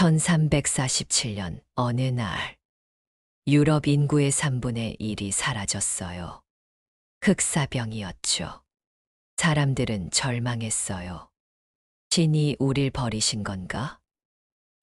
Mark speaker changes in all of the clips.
Speaker 1: 1347년 어느 날 유럽 인구의 3분의 1이 사라졌어요. 흑사병이었죠. 사람들은 절망했어요. 신이 우릴 버리신 건가?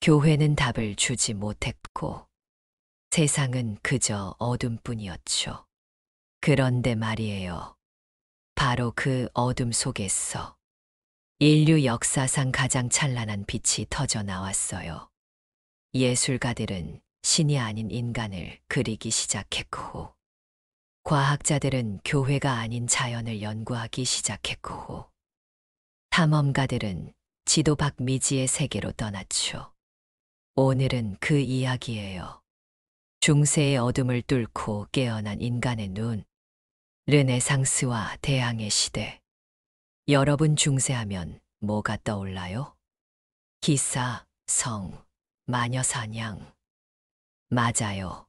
Speaker 1: 교회는 답을 주지 못했고 세상은 그저 어둠뿐이었죠. 그런데 말이에요. 바로 그 어둠 속에서 인류 역사상 가장 찬란한 빛이 터져 나왔어요. 예술가들은 신이 아닌 인간을 그리기 시작했고, 과학자들은 교회가 아닌 자연을 연구하기 시작했고, 탐험가들은 지도 밖 미지의 세계로 떠났죠. 오늘은 그 이야기예요. 중세의 어둠을 뚫고 깨어난 인간의 눈, 르네상스와 대항해 시대. 여러분 중세하면 뭐가 떠올라요? 기사, 성, 마녀사냥. 맞아요.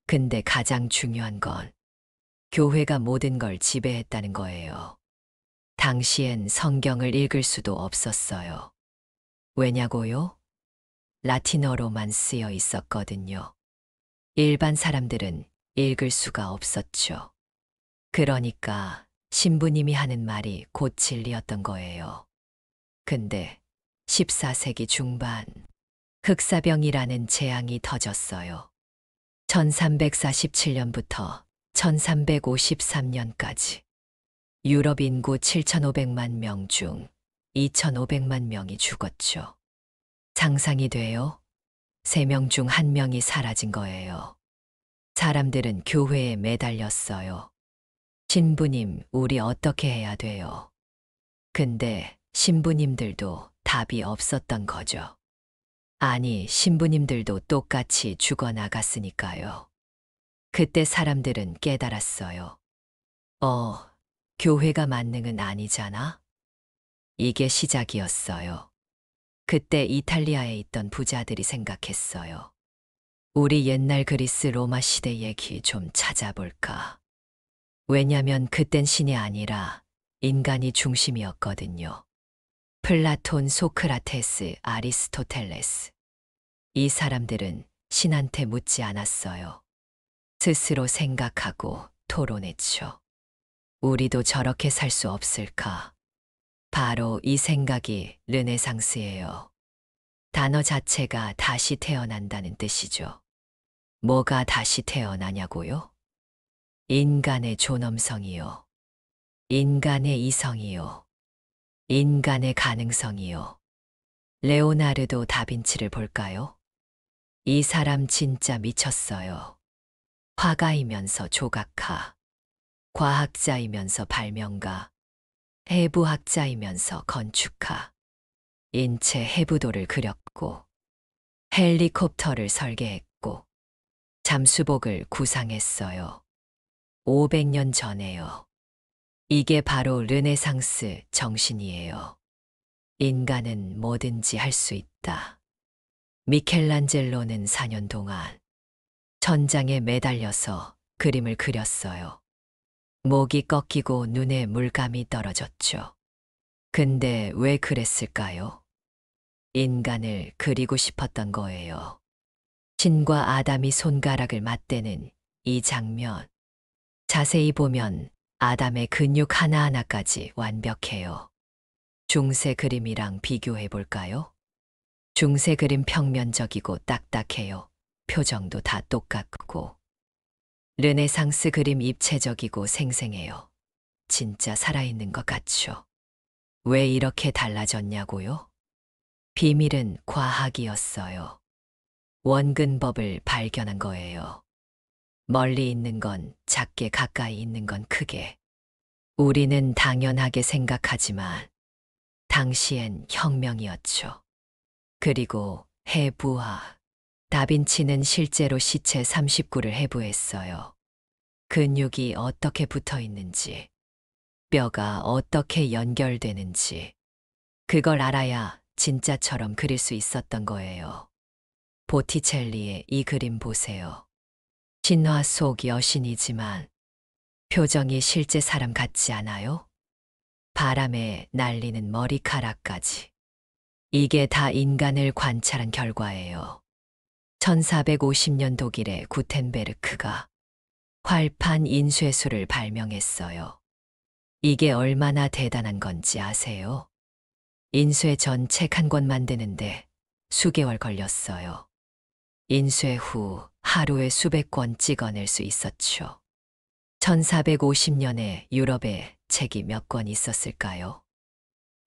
Speaker 1: 근데 가장 중요한 건 교회가 모든 걸 지배했다는 거예요. 당시엔 성경을 읽을 수도 없었어요. 왜냐고요? 라틴어로만 쓰여 있었거든요. 일반 사람들은 읽을 수가 없었죠. 그러니까 신부님이 하는 말이 곧 진리였던 거예요. 근데 14세기 중반 흑사병이라는 재앙이 터졌어요. 1347년부터 1353년까지 유럽 인구 7,500만 명 중 2,500만 명이 죽었죠. 상상이 돼요? 3명 중 1명이 사라진 거예요. 사람들은 교회에 매달렸어요. 신부님, 우리 어떻게 해야 돼요? 근데 신부님들도 답이 없었던 거죠. 아니, 신부님들도 똑같이 죽어나갔으니까요. 그때 사람들은 깨달았어요. 교회가 만능은 아니잖아? 이게 시작이었어요. 그때 이탈리아에 있던 부자들이 생각했어요. 우리 옛날 그리스 로마 시대 얘기 좀 찾아볼까? 왜냐면 그땐 신이 아니라 인간이 중심이었거든요. 플라톤, 소크라테스, 아리스토텔레스. 이 사람들은 신한테 묻지 않았어요. 스스로 생각하고 토론했죠. 우리도 저렇게 살 수 없을까? 바로 이 생각이 르네상스예요. 단어 자체가 다시 태어난다는 뜻이죠. 뭐가 다시 태어나냐고요? 인간의 존엄성이요. 인간의 이성이요. 인간의 가능성이요. 레오나르도 다빈치를 볼까요? 이 사람 진짜 미쳤어요. 화가이면서 조각가, 과학자이면서 발명가, 해부학자이면서 건축가, 인체 해부도를 그렸고, 헬리콥터를 설계했고, 잠수복을 구상했어요. 500년 전에요. 이게 바로 르네상스 정신이에요. 인간은 뭐든지 할 수 있다. 미켈란젤로는 4년 동안 천장에 매달려서 그림을 그렸어요. 목이 꺾이고 눈에 물감이 떨어졌죠. 근데 왜 그랬을까요? 인간을 그리고 싶었던 거예요. 신과 아담이 손가락을 맞대는 이 장면. 자세히 보면 아담의 근육 하나하나까지 완벽해요. 중세 그림이랑 비교해 볼까요? 중세 그림 평면적이고 딱딱해요. 표정도 다 똑같고. 르네상스 그림 입체적이고 생생해요. 진짜 살아있는 것 같죠. 왜 이렇게 달라졌냐고요? 비밀은 과학이었어요. 원근법을 발견한 거예요. 멀리 있는 건 작게, 가까이 있는 건 크게. 우리는 당연하게 생각하지만 당시엔 혁명이었죠. 그리고 해부학. 다빈치는 실제로 시체 39를 해부했어요. 근육이 어떻게 붙어 있는지, 뼈가 어떻게 연결되는지, 그걸 알아야 진짜처럼 그릴 수 있었던 거예요. 보티첼리의 이 그림 보세요. 신화 속 여신이지만 표정이 실제 사람 같지 않아요? 바람에 날리는 머리카락까지. 이게 다 인간을 관찰한 결과예요. 1450년 독일의 구텐베르크가 활판 인쇄술을 발명했어요. 이게 얼마나 대단한 건지 아세요? 인쇄 전 책 한 권 만드는데 수개월 걸렸어요. 인쇄 후 하루에 수백 권 찍어낼 수 있었죠. 1450년에 유럽에 책이 몇 권 있었을까요?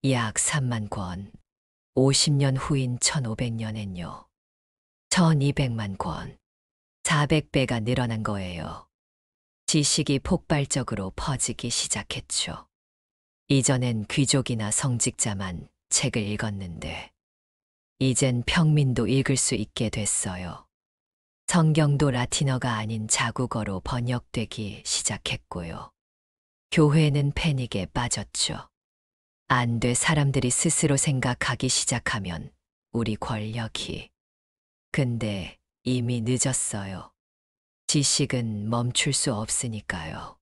Speaker 1: 약 3만 권. 50년 후인 1500년엔요. 1200만 권. 400배가 늘어난 거예요. 지식이 폭발적으로 퍼지기 시작했죠. 이전엔 귀족이나 성직자만 책을 읽었는데, 이젠 평민도 읽을 수 있게 됐어요. 성경도 라틴어가 아닌 자국어로 번역되기 시작했고요. 교회는 패닉에 빠졌죠. 안 돼, 사람들이 스스로 생각하기 시작하면 우리 권력이. 근데 이미 늦었어요. 지식은 멈출 수 없으니까요.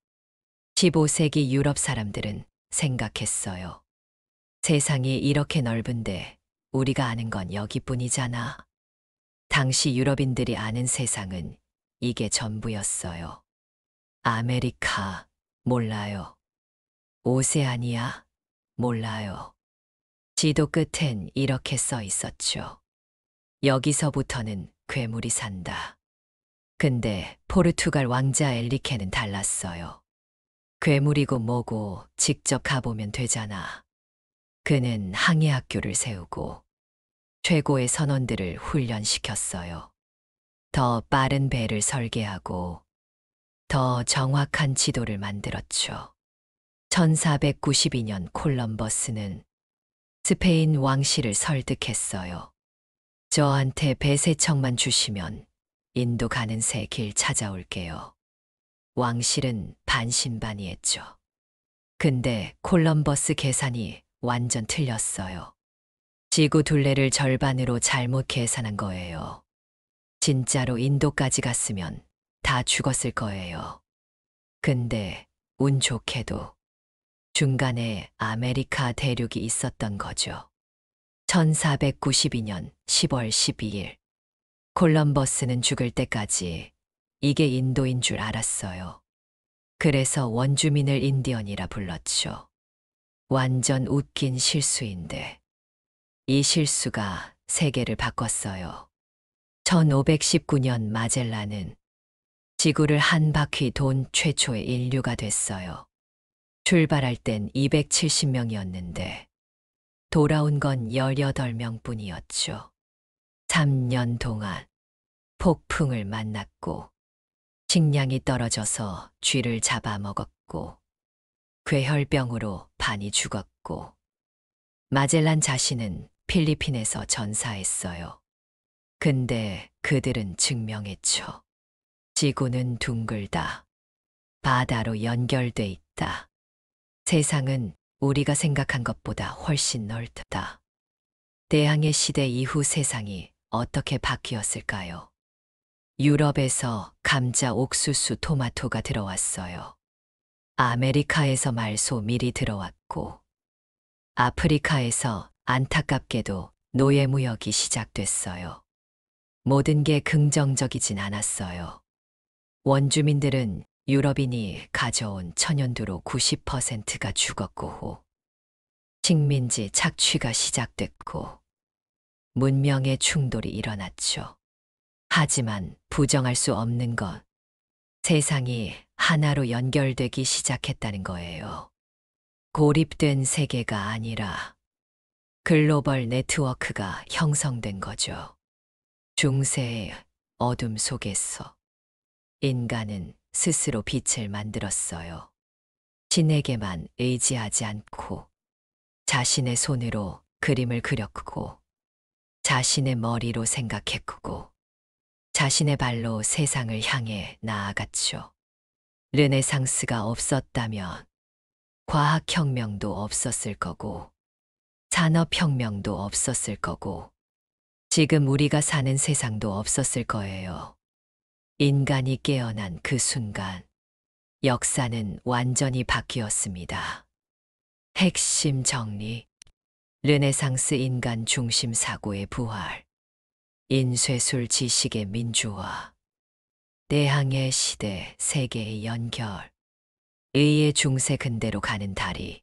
Speaker 1: 15세기 유럽 사람들은 생각했어요. 세상이 이렇게 넓은데 우리가 아는 건 여기뿐이잖아. 당시 유럽인들이 아는 세상은 이게 전부였어요. 아메리카, 몰라요. 오세아니아, 몰라요. 지도 끝엔 이렇게 써 있었죠. 여기서부터는 괴물이 산다. 근데 포르투갈 왕자 엘리케는 달랐어요. 괴물이고 뭐고 직접 가보면 되잖아. 그는 항해학교를 세우고 최고의 선원들을 훈련시켰어요. 더 빠른 배를 설계하고 더 정확한 지도를 만들었죠. 1492년 콜럼버스는 스페인 왕실을 설득했어요. 저한테 배 3척만 주시면 인도 가는 새 길 찾아올게요. 왕실은 반신반의했죠. 근데 콜럼버스 계산이 완전 틀렸어요. 지구 둘레를 절반으로 잘못 계산한 거예요. 진짜로 인도까지 갔으면 다 죽었을 거예요. 근데 운 좋게도 중간에 아메리카 대륙이 있었던 거죠. 1492년 10월 12일. 콜럼버스는 죽을 때까지 이게 인도인 줄 알았어요. 그래서 원주민을 인디언이라 불렀죠. 완전 웃긴 실수인데 이 실수가 세계를 바꿨어요. 1519년 마젤란은 지구를 한 바퀴 돈 최초의 인류가 됐어요. 출발할 땐 270명이었는데 돌아온 건 18명 뿐이었죠. 3년 동안 폭풍을 만났고 식량이 떨어져서 쥐를 잡아먹었고 괴혈병으로 반이 죽었고 마젤란 자신은 필리핀에서 전사했어요. 근데 그들은 증명했죠. 지구는 둥글다. 바다로 연결돼 있다. 세상은 우리가 생각한 것보다 훨씬 넓다. 대항해 시대 이후 세상이 어떻게 바뀌었을까요? 유럽에서 감자, 옥수수, 토마토가 들어왔어요. 아메리카에서 말소, 밀이 들어왔고, 아프리카에서 안타깝게도 노예무역이 시작됐어요. 모든 게 긍정적이진 않았어요. 원주민들은 유럽인이 가져온 천연두로 90%가 죽었고 후 식민지 착취가 시작됐고 문명의 충돌이 일어났죠. 하지만 부정할 수 없는 건 세상이 하나로 연결되기 시작했다는 거예요. 고립된 세계가 아니라 글로벌 네트워크가 형성된 거죠. 중세의 어둠 속에서 인간은 스스로 빛을 만들었어요. 신에게만 의지하지 않고 자신의 손으로 그림을 그렸고 자신의 머리로 생각했고 자신의 발로 세상을 향해 나아갔죠. 르네상스가 없었다면 과학혁명도 없었을 거고 산업혁명도 없었을 거고 지금 우리가 사는 세상도 없었을 거예요. 인간이 깨어난 그 순간 역사는 완전히 바뀌었습니다. 핵심 정리. 르네상스 인간 중심 사고의 부활, 인쇄술 지식의 민주화, 대항해 시대 세계의 연결, 의의 중세 근대로 가는 다리,